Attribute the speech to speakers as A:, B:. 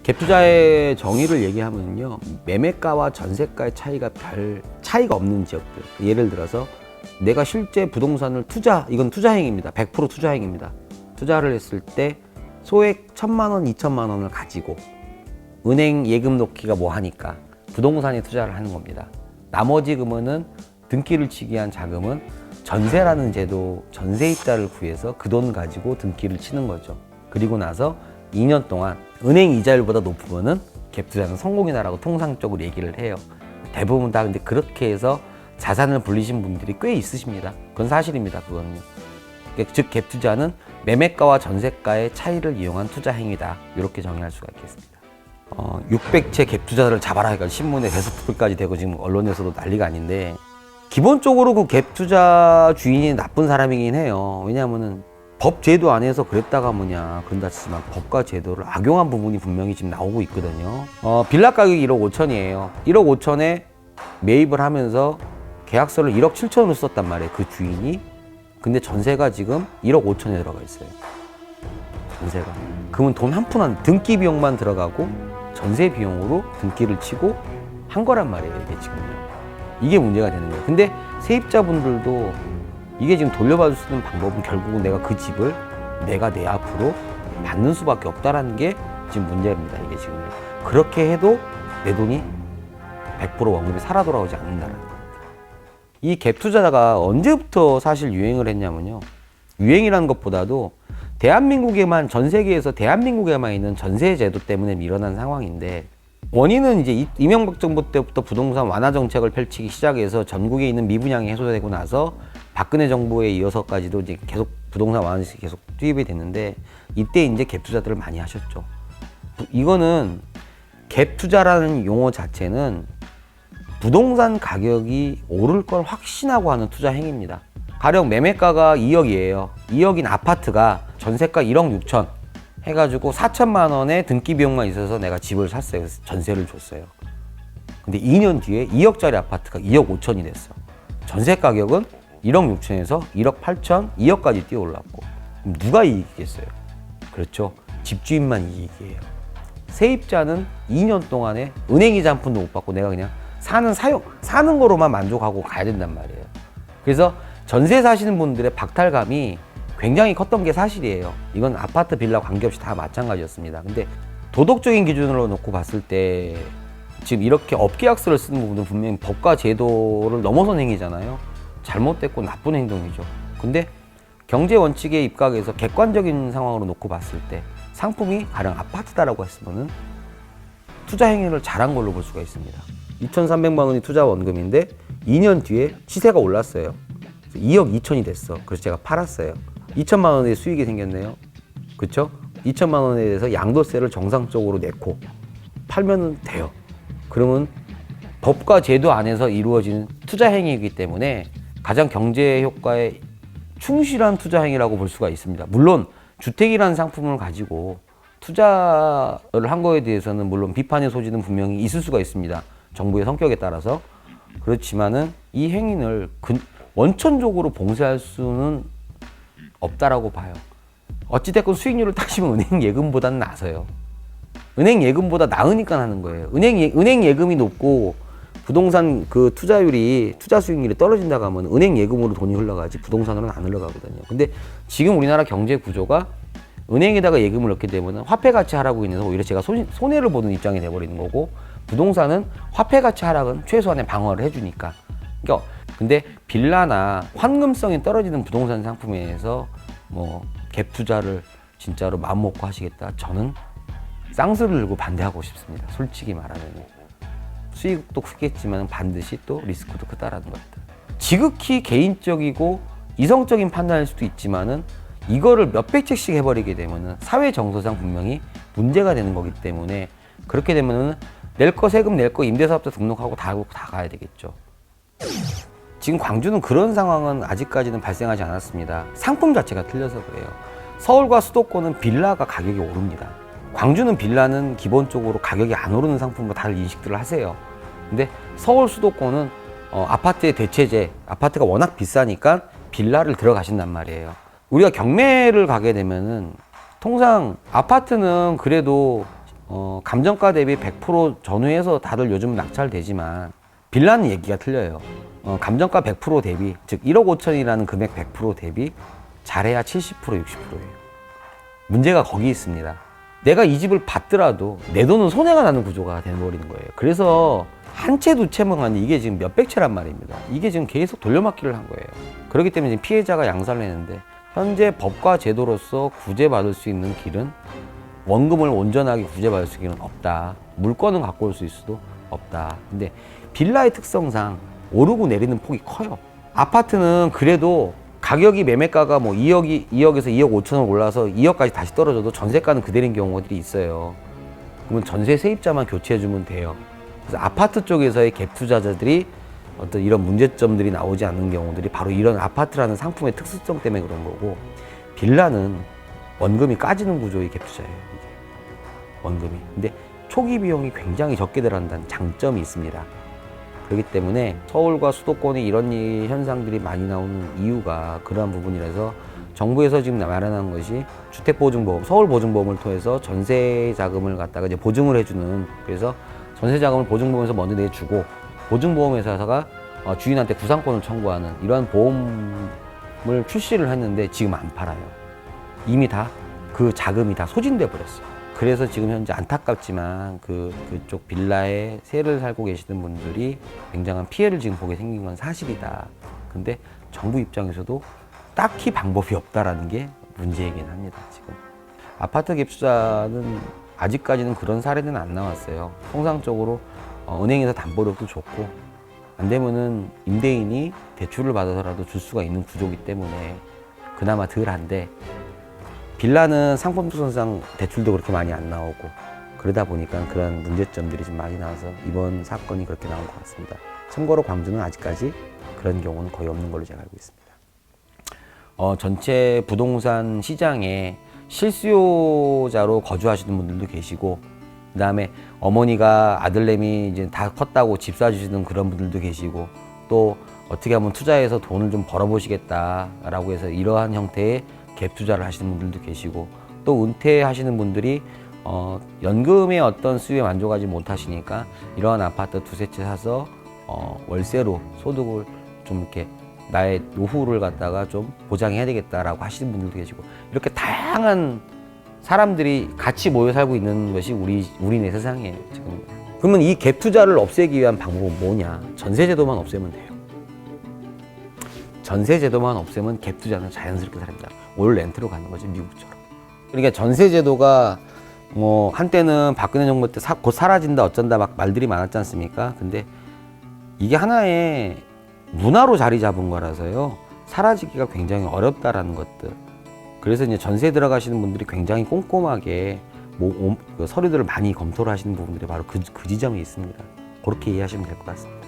A: 갭 투자의 정의를 얘기하면요, 매매가와 전세가의 차이가 별 차이가 없는 지역들. 예를 들어서 내가 실제 부동산을 이건 투자행위입니다. 100% 투자행위입니다. 투자를 했을 때 소액 1,000만 원, 2,000만 원을 가지고 은행 예금 놓기가 뭐 하니까 부동산에 투자를 하는 겁니다. 나머지 금은 등기를 치기 위한 자금은 전세라는 제도, 전세입자를 구해서 그 돈 가지고 등기를 치는 거죠. 그리고 나서 2년 동안 은행 이자율보다 높으면은 갭 투자는 성공이다라고 통상적으로 얘기를 해요. 대부분 다 근데 그렇게 해서 자산을 불리신 분들이 꽤 있으십니다. 그건 사실입니다. 그거는요. 즉 갭 투자는 매매가와 전세가의 차이를 이용한 투자 행위다. 이렇게 정의할 수가 있겠습니다. 600채 갭 투자를 잡아라 해가 신문에 대서특필까지 되고 지금 언론에서도 난리가 아닌데, 기본적으로 그 갭 투자 주인이 나쁜 사람이긴 해요. 왜냐하면은 법 제도 안에서 그랬다가 뭐냐 그런다 치지만 법과 제도를 악용한 부분이 분명히 지금 나오고 있거든요. 빌라 가격이 1억 5천이에요. 1억 5천에 매입을 하면서 계약서를 1억 7천으로 썼단 말이에요. 그 주인이. 근데 전세가 지금 1억 5천에 들어가 있어요. 전세가. 그러면 돈 한 푼 안, 등기 비용만 들어가고 전세 비용으로 등기를 치고 한 거란 말이에요. 이게 지금요. 이게 문제가 되는 거예요. 근데 세입자분들도 이게 지금 돌려받을 수 있는 방법은 결국은 내가 그 집을 내가 내 앞으로 받는 수밖에 없다라는 게 지금 문제입니다. 이게 지금 그렇게 해도 내 돈이 100% 원금이 살아 돌아오지 않는다는 겁니다. 이 갭 투자가 언제부터 사실 유행을 했냐면요, 유행이라는 것보다도 대한민국에만, 전 세계에서 대한민국에만 있는 전세 제도 때문에 일어난 상황인데, 원인은 이제 이명박 정부 때부터 부동산 완화 정책을 펼치기 시작해서 전국에 있는 미분양이 해소되고 나서 박근혜 정부에 이어서까지도 이제 계속 부동산 완화 정책이 계속 투입이 됐는데, 이때 이제 갭 투자들을 많이 하셨죠. 이거는 갭 투자라는 용어 자체는 부동산 가격이 오를 걸 확신하고 하는 투자 행위입니다. 가령 매매가가 2억이에요. 2억인 아파트가 전세가 1억 6천 해가지고 4천만 원의 등기 비용만 있어서 내가 집을 샀어요. 그래서 전세를 줬어요. 근데 2년 뒤에 2억짜리 아파트가 2억 5천이 됐어. 전세 가격은 1억 6천에서 1억 8천, 2억까지 뛰어 올랐고, 그럼 누가 이익이겠어요? 그렇죠. 집주인만 이익이에요. 세입자는 2년 동안에 은행이자 한 푼도 못 받고 내가 그냥 사는 거로만 만족하고 가야 된단 말이에요. 그래서 전세 사시는 분들의 박탈감이 굉장히 컸던 게 사실이에요. 이건 아파트, 빌라 관계없이 다 마찬가지였습니다. 근데 도덕적인 기준으로 놓고 봤을 때 지금 이렇게 업계약서를 쓰는 부분은 분명히 법과 제도를 넘어선 행위잖아요. 잘못됐고 나쁜 행동이죠. 근데 경제 원칙에 입각해서 객관적인 상황으로 놓고 봤을 때 상품이 가령 아파트다라고 했으면은 투자 행위를 잘한 걸로 볼 수가 있습니다. 2,300만 원이 투자 원금인데 2년 뒤에 시세가 올랐어요. 2억 2천이 됐어. 그래서 제가 팔았어요. 2천만 원의 수익이 생겼네요. 그렇죠? 2천만 원에 대해서 양도세를 정상적으로 내고 팔면 돼요. 그러면 법과 제도 안에서 이루어지는 투자 행위이기 때문에 가장 경제 효과에 충실한 투자 행위라고 볼 수가 있습니다. 물론 주택이라는 상품을 가지고 투자를 한 거에 대해서는 물론 비판의 소지는 분명히 있을 수가 있습니다. 정부의 성격에 따라서. 그렇지만은 이 행위를 원천적으로 봉쇄할 수는 없다라고 봐요. 어찌됐건 수익률을 따지면 은행 예금보다는 나서요. 은행 예금보다 나으니까 하는 거예요. 은행 예금이 높고 부동산 그 투자 수익률이 떨어진다고 하면 은행 예금으로 돈이 흘러가지 부동산으로는 안 흘러가거든요. 근데 지금 우리나라 경제 구조가 은행에다가 예금을 넣게 되면 화폐 가치 하락으로 인해서 오히려 제가 손해를 보는 입장이 돼버리는 거고, 부동산은 화폐 가치 하락은 최소한의 방어를 해주니까. 그러니까 근데 빌라나 환금성이 떨어지는 부동산 상품에 대해서 뭐 갭 투자를 진짜로 마음 먹고 하시겠다, 저는 쌍수를 들고 반대하고 싶습니다. 솔직히 말하면 수익도 크겠지만 반드시 또 리스크도 크다라는 겁니다. 지극히 개인적이고 이성적인 판단일 수도 있지만은 이거를 몇백 채씩 해버리게 되면은 사회 정서상 분명히 문제가 되는 거기 때문에, 그렇게 되면은 세금 낼 거 임대사업자 등록하고 다 가야 되겠죠. 지금 광주는 그런 상황은 아직까지는 발생하지 않았습니다. 상품 자체가 틀려서 그래요. 서울과 수도권은 빌라가 가격이 오릅니다. 광주는 빌라는 기본적으로 가격이 안 오르는 상품으로 다들 인식들을 하세요. 근데 서울 수도권은 아파트의 대체제, 아파트가 워낙 비싸니까 빌라를 들어가신단 말이에요. 우리가 경매를 가게 되면은 통상 아파트는 그래도 감정가 대비 100% 전후해서 다들 요즘 낙찰되지만 빌라는 얘기가 틀려요. 감정가 100% 대비, 즉 1억 5천이라는 금액 100% 대비 잘해야 70% 60%예요. 문제가 거기 있습니다. 내가 이 집을 받더라도 내 돈은 손해가 나는 구조가 돼버리는 거예요. 그래서 한 채 두 채만 아니 이게 지금 몇백 채란 말입니다. 이게 지금 계속 돌려막기를 한 거예요. 그렇기 때문에 지금 피해자가 양산을 했는데 현재 법과 제도로서 구제받을 수 있는 길은 원금을 온전하게 구제받을 수 있는 길은 없다. 물건은 갖고 올 수 있어도 없다. 근데 빌라의 특성상 오르고 내리는 폭이 커요. 아파트는 그래도 가격이 매매가가 뭐 2억에서 2억 5천원 올라서 2억까지 다시 떨어져도 전세가는 그대로인 경우들이 있어요. 그러면 전세 세입자만 교체해주면 돼요. 그래서 아파트 쪽에서의 갭 투자자들이 어떤 이런 문제점들이 나오지 않는 경우들이 바로 이런 아파트라는 상품의 특수성 때문에 그런 거고, 빌라는 원금이 까지는 구조의 갭 투자예요. 이게 원금이. 근데 초기 비용이 굉장히 적게 들어간다는 장점이 있습니다. 그렇기 때문에 서울과 수도권에 이런 현상들이 많이 나오는 이유가 그러한 부분이라서 정부에서 지금 마련한 것이 주택보증보험, 서울보증보험을 통해서 전세 자금을 갖다가 이제 보증을 해주는, 그래서 전세 자금을 보증보험에서 먼저 내주고 보증보험회사가 주인한테 구상권을 청구하는 이러한 보험을 출시를 했는데 지금 안 팔아요. 이미 다 그 자금이 다 소진돼 버렸어요. 그래서 지금 현재 안타깝지만 그쪽 빌라에 세를 살고 계시는 분들이 굉장한 피해를 지금 보게 생긴 건 사실이다. 근데 정부 입장에서도 딱히 방법이 없다라는 게 문제이긴 합니다. 지금 아파트 갭 투자는 아직까지는 그런 사례는 안 나왔어요. 통상적으로 은행에서 담보력도 좋고 안 되면은 임대인이 대출을 받아서라도 줄 수가 있는 구조이기 때문에 그나마 덜한데, 빌라는 상품 특성상 대출도 그렇게 많이 안 나오고 그러다 보니까 그런 문제점들이 좀 많이 나와서 이번 사건이 그렇게 나온 것 같습니다. 참고로 광주는 아직까지 그런 경우는 거의 없는 걸로 제가 알고 있습니다. 전체 부동산 시장에 실수요자로 거주하시는 분들도 계시고, 그 다음에 어머니가 아들내미 이제 다 컸다고 집 사주시는 그런 분들도 계시고, 또 어떻게 하면 투자해서 돈을 좀 벌어보시겠다라고 해서 이러한 형태의 갭 투자를 하시는 분들도 계시고, 또 은퇴하시는 분들이 연금의 어떤 수요에 만족하지 못하시니까 이러한 아파트 두세 채 사서 월세로 소득을 좀 이렇게 나의 노후를 갖다가 좀 보장해야 되겠다라고 하시는 분들도 계시고, 이렇게 다양한 사람들이 같이 모여 살고 있는 것이 우리네 세상이에요, 지금. 그러면 이 갭 투자를 없애기 위한 방법은 뭐냐? 전세제도만 없애면 돼요. 전세제도만 없애면 갭 투자는 자연스럽게 사랍니다. 올 렌트로 가는 거지, 미국처럼. 그러니까 전세제도가 뭐 한때는 박근혜 정부 때 곧 사라진다 어쩐다 막 말들이 많았지 않습니까? 근데 이게 하나의 문화로 자리 잡은 거라서요, 사라지기가 굉장히 어렵다라는 것들. 그래서 이제 전세 들어가시는 분들이 굉장히 꼼꼼하게 그 서류들을 많이 검토를 하시는 부분들이 바로 그 지점이 있습니다. 그렇게 이해하시면 될 것 같습니다.